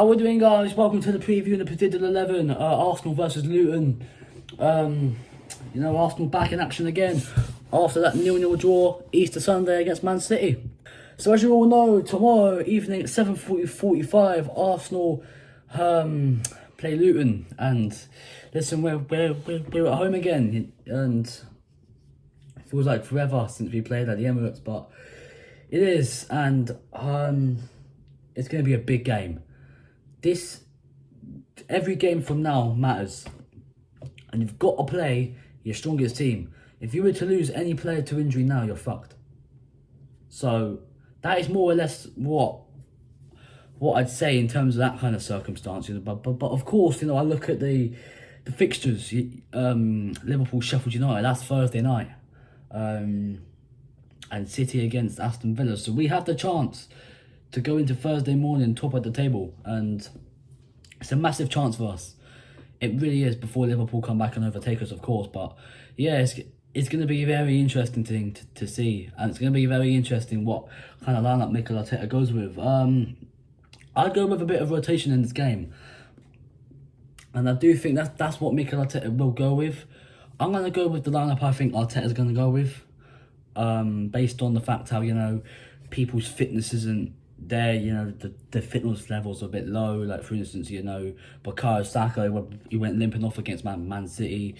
How are we doing, guys? Welcome to the preview and the predicted 11. Arsenal versus Luton. Arsenal back in action again after that 0-0 draw Easter Sunday against Man City. So as you all know, tomorrow evening at 7:45, Arsenal play Luton. And listen, we're at home again, and it feels like forever since we played at the Emirates, but it is, and it's going to be a big game. Every game from now matters, and you've got to play your strongest team. If you were to lose any player to injury now, you're fucked. So that is more or less what I'd say in terms of that kind of circumstances. But of course, I look at the fixtures. Liverpool, Sheffield United, that's Thursday night, and City against Aston Villa. So we have the chance to go into Thursday morning top of the table, and it's a massive chance for us. It really is, before Liverpool come back and overtake us, of course. But yeah, it's going to be a very interesting thing to see, and it's going to be very interesting what kind of lineup Mikel Arteta goes with. I'd go with a bit of rotation in this game, and I do think that's what Mikel Arteta will go with. I'm going to go with the lineup I think Arteta's going to go with, based on the fact how people's fitness isn't there. The fitness levels are a bit low. Like, for instance, Bukayo Saka, he went limping off against Man City.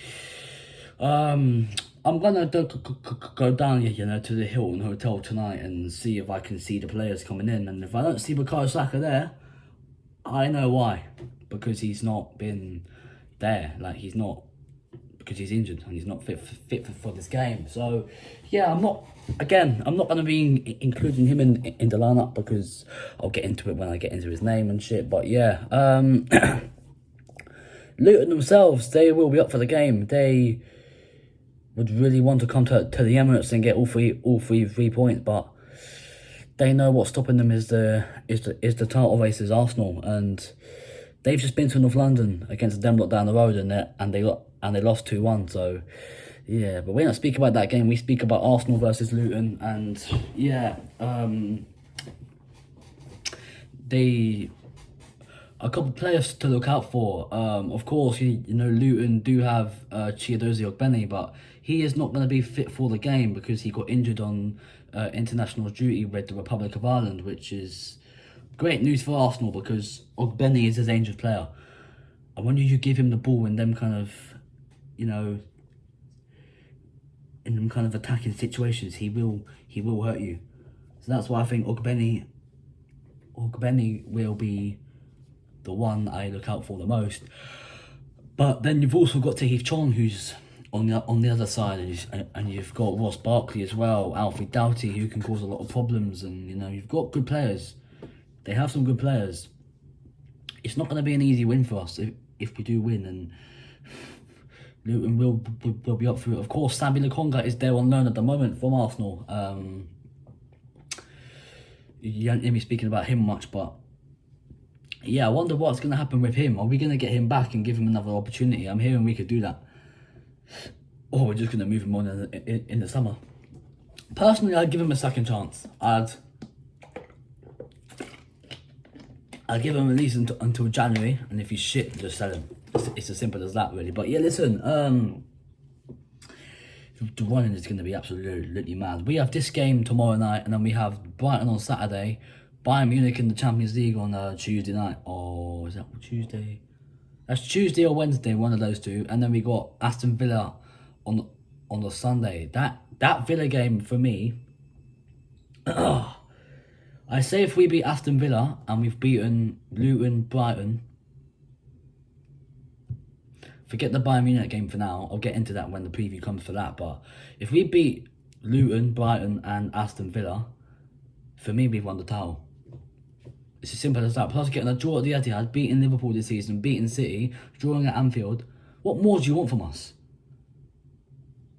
I'm gonna go down to the Hilton Hotel tonight and see if I can see the players coming in. And if I don't see Bukayo Saka there, I know why. Because he's not been there. Because he's injured and he's not fit for this game. So yeah, I'm not going to be including him in the lineup, because I'll get into it when I get into his name and shit. But yeah, Luton themselves, they will be up for the game. They would really want to come to the Emirates and get all three points, but they know what's stopping them is the title race is Arsenal, and they've just been to North London against them lot down the road, and they lost 2-1. So yeah, but we don't speak about that game. We speak about Arsenal versus Luton, and yeah, a couple of players to look out for. Of course, Luton do have Chiedozie Ogbene, but he is not going to be fit for the game because he got injured on international duty with the Republic of Ireland, which is great news for Arsenal because Ogbene is a dangerous player. And when you give him the ball in them kind of, in them kind of attacking situations, he will hurt you. So that's why I think Ogbene will be the one I look out for the most. But then you've also got Tahith Chong, who's on the other side, and you've got Ross Barkley as well, Alfie Doughty, who can cause a lot of problems, and you've got good players. They have some good players. It's not going to be an easy win for us if we do win, and Luton will be up for it. Of course, Sambi Lokonga is there on loan at the moment from Arsenal. You don't hear me speaking about him much, but yeah, I wonder what's going to happen with him. Are we going to get him back and give him another opportunity? I'm hearing we could do that. Or we're just going to move him on in the summer. Personally, I'd give him a second chance. I'd give him at least until January, and if he's shit, just sell him. It's as simple as that, really. But yeah, listen, the running is going to be absolutely mad. We have this game tomorrow night, and then we have Brighton on Saturday, Bayern Munich in the Champions League on Tuesday night. Or is that Tuesday? That's Tuesday or Wednesday, one of those two. And then we got Aston Villa on the Sunday. That Villa game for me, I say if we beat Aston Villa and we've beaten Luton, Brighton, forget the Bayern Munich game for now. I'll get into that when the preview comes for that. But if we beat Luton, Brighton and Aston Villa, for me, we've won the title. It's as simple as that. Plus getting a draw at the Etihad, beating Liverpool this season, beating City, drawing at Anfield. What more do you want from us?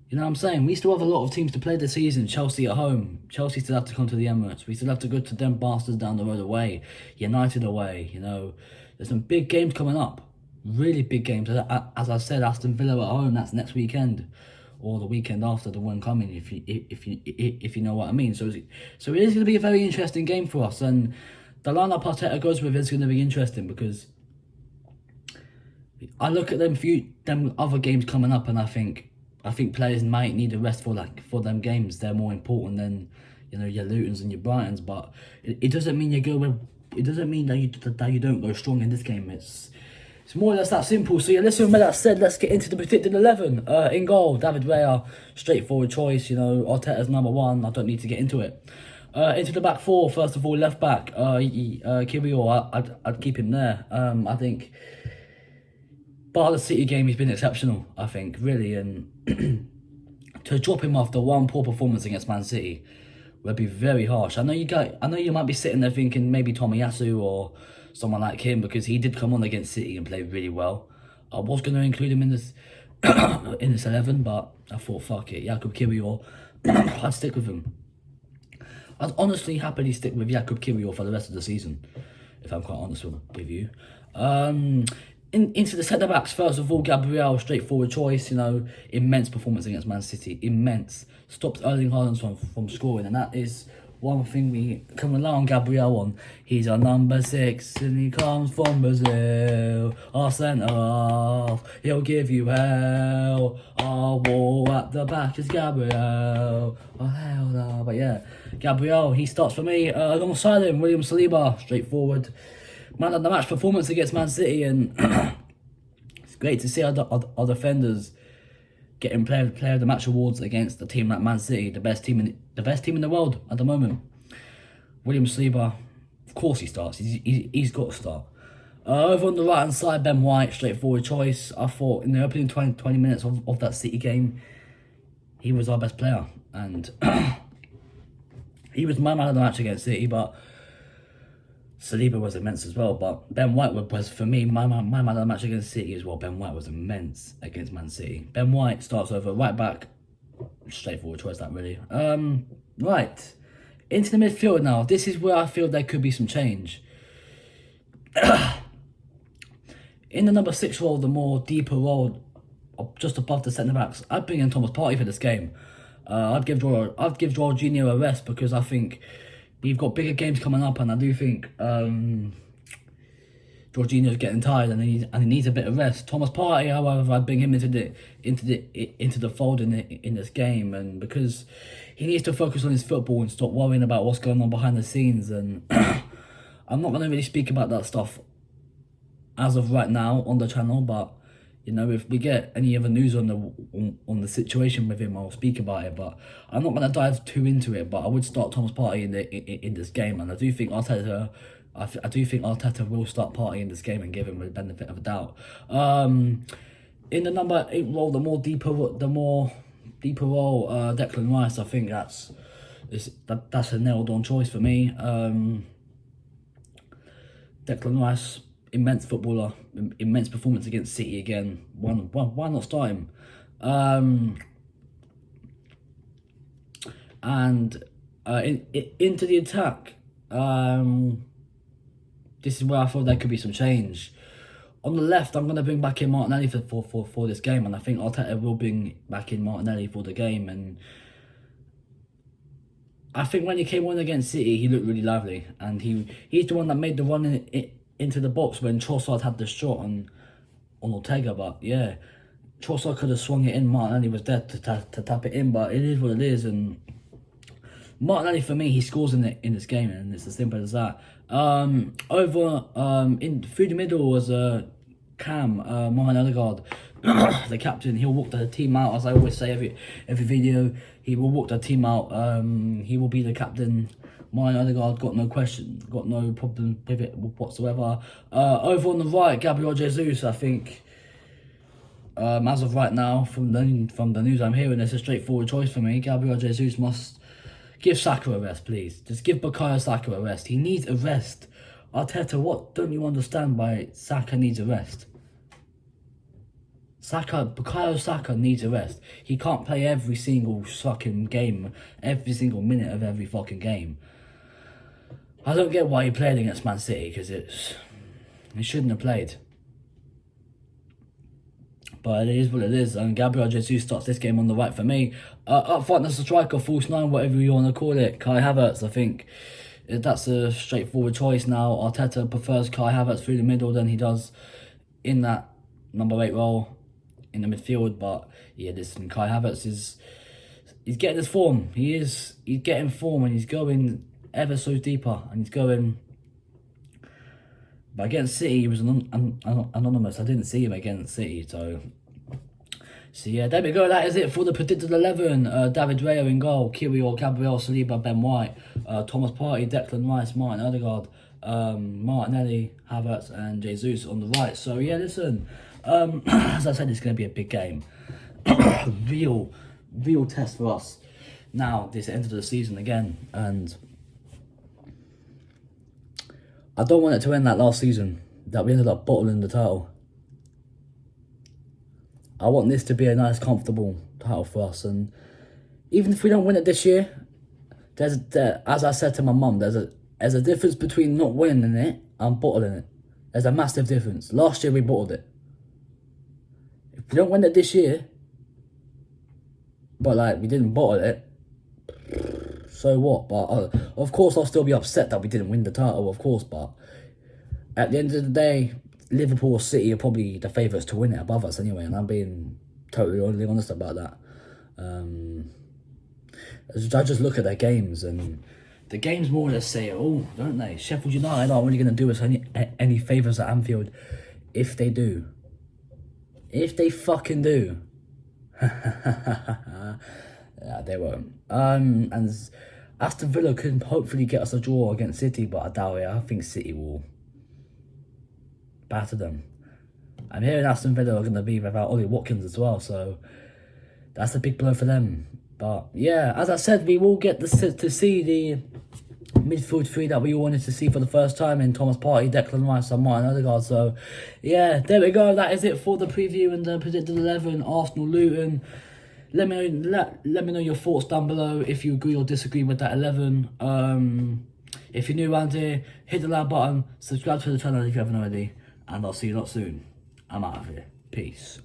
You know what I'm saying? We still have a lot of teams to play this season. Chelsea at home. Chelsea still have to come to the Emirates. We still have to go to them bastards down the road away. United away. There's some big games coming up. Really big games. As I said, Aston Villa at home. That's next weekend, or the weekend after the one coming. If you know what I mean. So it is going to be a very interesting game for us. And the lineup Arteta goes with is going to be interesting because I look at them other games coming up, and I think players might need a rest for them games. They're more important than your Lutons and your Brightons, but it doesn't mean it doesn't mean that you don't go strong in this game. It's more or less that simple. So yeah, listen, with that said, let's get into the predicted 11. In goal, David Raya, straightforward choice. Arteta's number one. I don't need to get into it. Into the back four, first of all, left back, Kiwior, I'd keep him there. I think bar the City game, he's been exceptional, I think, really, and to drop him after one poor performance against Man City would be very harsh. I know you might be sitting there thinking maybe Tomiyasu or someone like him, because he did come on against City and play really well. I was going to include him in this in this 11, but I thought, fuck it, Jakub Kiwior, I'd stick with him. I'd honestly happily stick with Jakub Kiwior for the rest of the season, if I'm quite honest with you. Into the centre-backs, first of all, Gabriel, straightforward choice, immense performance against Man City, immense. Stopped Erling Haaland from scoring, and that is one thing we can rely on Gabriel on. He's our number 6, and he comes from Brazil, our centre-half, he'll give you hell. Our wall at the back is Gabriel, oh hell no. But yeah, Gabriel, he starts for me. Alongside him, William Saliba, straightforward. Man of the match performance against Man City, and it's great to see our defenders getting player of the match awards against a team like Man City, the best team in the world at the moment. William Saliba, of course he starts. He's got to start. Over on the right hand side, Ben White, straightforward choice. I thought in the opening 20 minutes of that City game, he was our best player, and he was my man of the match against City, but Saliba was immense as well. But Ben White was, for me, my man of the match against City as well. Ben White was immense against Man City. Ben White starts over right back. Straightforward choice, that really. Right. Into the midfield now. This is where I feel there could be some change. In the number 6 role, the more deeper role, just above the centre-backs, I'd bring in Thomas Partey for this game. I'd give Jorginho a rest, because I think we've got bigger games coming up, and I do think Jorginho's getting tired, and he needs a bit of rest. Thomas Partey, however, I'd bring him into the fold in this game, and because he needs to focus on his football and stop worrying about what's going on behind the scenes. And I'm not going to really speak about that stuff as of right now on the channel, but if we get any other news on the situation with him, I'll speak about it. But I'm not going to dive too into it. But I would start Thomas Partey in this game, and I do think Arteta will start Partey in this game and give him the benefit of a doubt. In the number 8 role, the more deeper role, Declan Rice. I think that's a nailed on choice for me. Declan Rice, immense footballer, immense performance against City again. Why not start him? Into the attack. This is where I thought there could be some change. On the left, I'm going to bring back in Martinelli for this game, and I think Arteta will bring back in Martinelli for the game. And I think when he came on against City, he looked really lively, and he's the one that made the run into the box when Trossard had the shot on Ortega. But yeah, Trossard could have swung it in. Martinelli was there to tap it in, but it is what it is. And Martinelli, for me, he scores in this game, and it's as simple as that. Through the middle was Cam, Mohamed Odegaard, the captain. He'll walk the team out, as I always say every video. He will walk the team out. He will be the captain. Mohamed Odegaard, got no problem with it whatsoever. Over on the right, Gabriel Jesus. I think as of right now, from the news I'm hearing, it's a straightforward choice for me. Gabriel Jesus must give Saka a rest, please. Just give Bukayo Saka a rest. He needs a rest. Arteta, what don't you understand by Saka needs a rest? Bukayo Saka needs a rest. He can't play every single fucking game, every single minute of every fucking game. I don't get why he played against Man City, because he shouldn't have played. But it is what it is, and Gabriel Jesus starts this game on the right for me. Up front, there's a striker, false 9, whatever you want to call it. Kai Havertz, I think that's a straightforward choice now. Arteta prefers Kai Havertz through the middle than he does in that number 8 role in the midfield. But yeah, listen, Kai Havertz he's getting his form. He's getting form, and he's going ever so deeper, and he's going. But against City, he was anonymous. I didn't see him against City, so yeah, there we go. That is it for the predicted 11. David Raya in goal, Kirill, Gabriel, Saliba, Ben White, Thomas Partey, Declan Rice, Martin Odegaard, Martinelli, Havertz, and Jesus on the right. So yeah, listen, as I said, it's going to be a big game. real test for us. Now, this end of the season again, and I don't want it to end like last season, that we ended up bottling the title. I want this to be a nice, comfortable title for us. And even if we don't win it this year, as I said to my mum, there's a difference between not winning it and bottling it. There's a massive difference. Last year we bottled it. If we don't win it this year, but like we didn't bottle it, so what? But of course I'll still be upset that we didn't win the title, of course. But at the end of the day, Liverpool or City are probably the favourites to win it above us anyway, and I'm being totally honest about that. I just look at their games, and the games more or less say it all, don't they? Sheffield United aren't really going to do us any favours at Anfield, if they do. If they fucking do. Yeah, they won't. And Aston Villa could hopefully get us a draw against City, but I doubt it. I think City will batter them. I'm hearing Aston Villa are going to be without Ollie Watkins as well, so that's a big blow for them. But yeah, as I said, we will get to see the midfield three that we all wanted to see for the first time in Thomas Partey, Declan Rice, and Martin Odegaard. So yeah, there we go. That is it for the preview and the predicted 11. Arsenal, Luton. Let me know your thoughts down below if you agree or disagree with that 11. If you're new around here, hit the like button, subscribe to the channel if you haven't already, and I'll see you lot soon. I'm out of here. Peace.